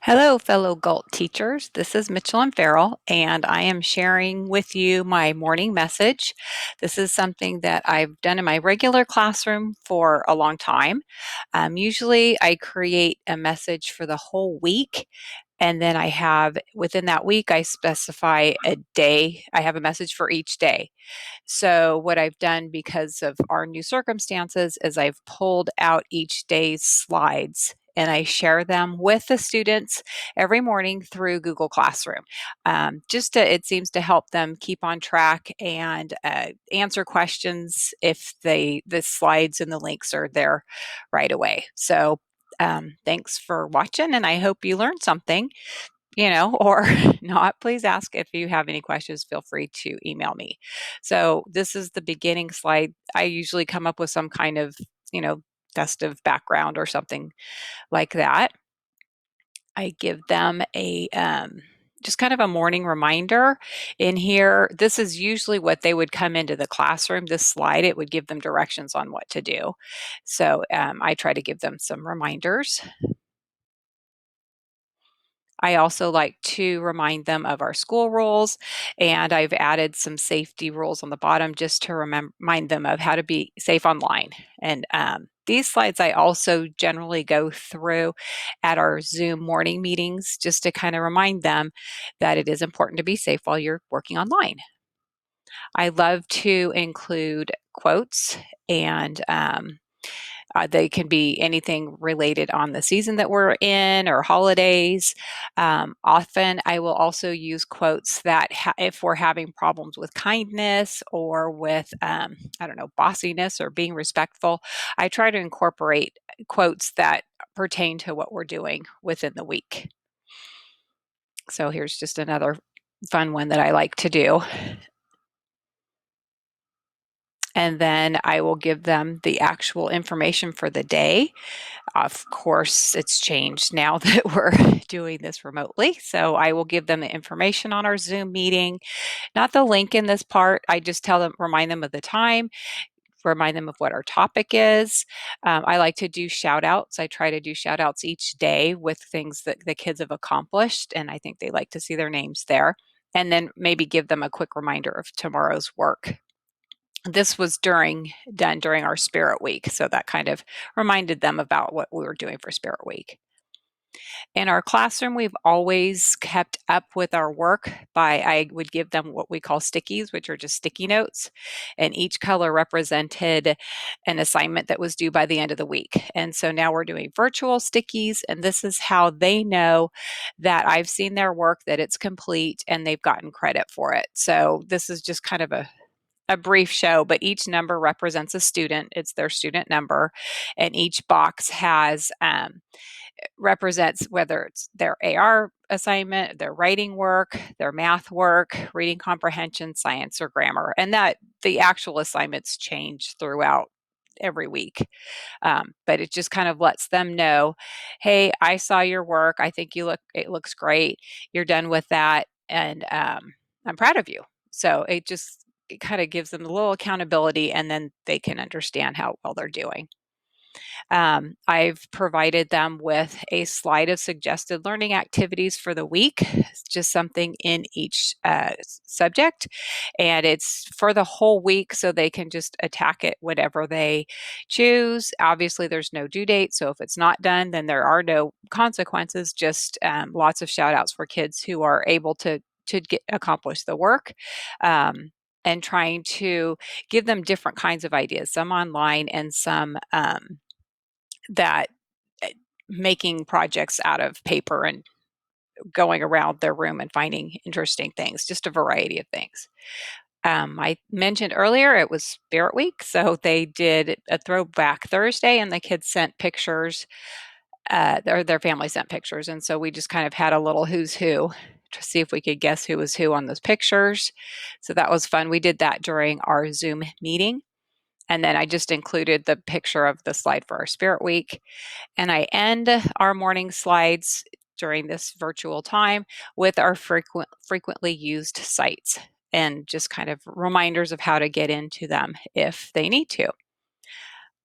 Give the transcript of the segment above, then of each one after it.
Hello, fellow GALT teachers. This is Mitchell and Farrell, and I am sharing with you my morning message. This is something that I've done in my regular classroom for a long time. Usually, I create a message for the whole week, and then I have within that week, I specify a day. I have a message for each day. So, what I've done because of our new circumstances is I've pulled out each day's slides and I share them with the students every morning through Google Classroom. It seems to help them keep on track and answer questions if the slides and the links are there right away. So, thanks for watching, and I hope you learned something, or not. Please ask if you have any questions. Feel free to email me. So this is the beginning slide. I usually come up with some kind of, you know, festive background or something like that. I give them a just kind of a morning reminder in here. This is usually what they would come into the classroom. This slide, it would give them directions on what to do. So I try to give them some reminders. I also like to remind them of our school rules, and I've added some safety rules on the bottom just to remind them of how to be safe online. And these slides I also generally go through at our Zoom morning meetings just to kind of remind them that it is important to be safe while you're working online. I love to include quotes and they can be anything related on the season that we're in or holidays. Often, I will also use quotes that, if we're having problems with kindness or with, I don't know, bossiness or being respectful, I try to incorporate quotes that pertain to what we're doing within the week. So here's just another fun one that I like to do. And then I will give them the actual information for the day. Of course, it's changed now that we're doing this remotely. So I will give them the information on our Zoom meeting, not the link in this part. I just tell them, remind them of the time, remind them of what our topic is. I like to do shout outs. I try to do shout outs each day with things that the kids have accomplished. And I think they like to see their names there. And then maybe give them a quick reminder of tomorrow's work. This was done during our Spirit Week, so that kind of reminded them about what we were doing for Spirit Week. In our classroom, we've always kept up with our work by I would give them what we call stickies, which are just sticky notes, and each color represented an assignment that was due by the end of the week. And so now we're doing virtual stickies, and this is how they know that I've seen their work, that it's complete, and they've gotten credit for it. So this is just kind of a brief show, but each number represents a student. It's their student number, and each box has represents whether it's their AR assignment, their writing work, their math work, reading comprehension, science, or grammar, and that the actual assignments change throughout every week. But it just kind of lets them know, hey, I saw your work. I think it looks great. You're done with that, and I'm proud of you. So it kind of gives them a little accountability, and then they can understand how well they're doing. I've provided them with a slide of suggested learning activities for the week, just something in each subject. And it's for the whole week, so they can just attack it whatever they choose. Obviously, there's no due date. So if it's not done, then there are no consequences, just lots of shout outs for kids who are able to accomplish the work. And trying to give them different kinds of ideas, some online and some that eh, making projects out of paper and going around their room and finding interesting things, just a variety of things. I mentioned earlier it was Spirit Week, so they did a throwback Thursday, and the kids sent pictures. Their family sent pictures, and so we just kind of had a little who's who to see if we could guess who was who on those pictures. So that was fun. We did that during our Zoom meeting, and then I just included the picture of the slide for our Spirit Week. And I end our morning slides during this virtual time with our frequently used sites and just kind of reminders of how to get into them if they need to.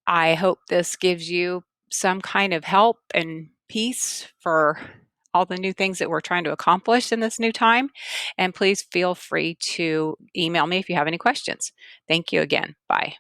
I hope this gives you some kind of help and peace for all the new things that we're trying to accomplish in this new time. And please feel free to email me if you have any questions. Thank you again. Bye.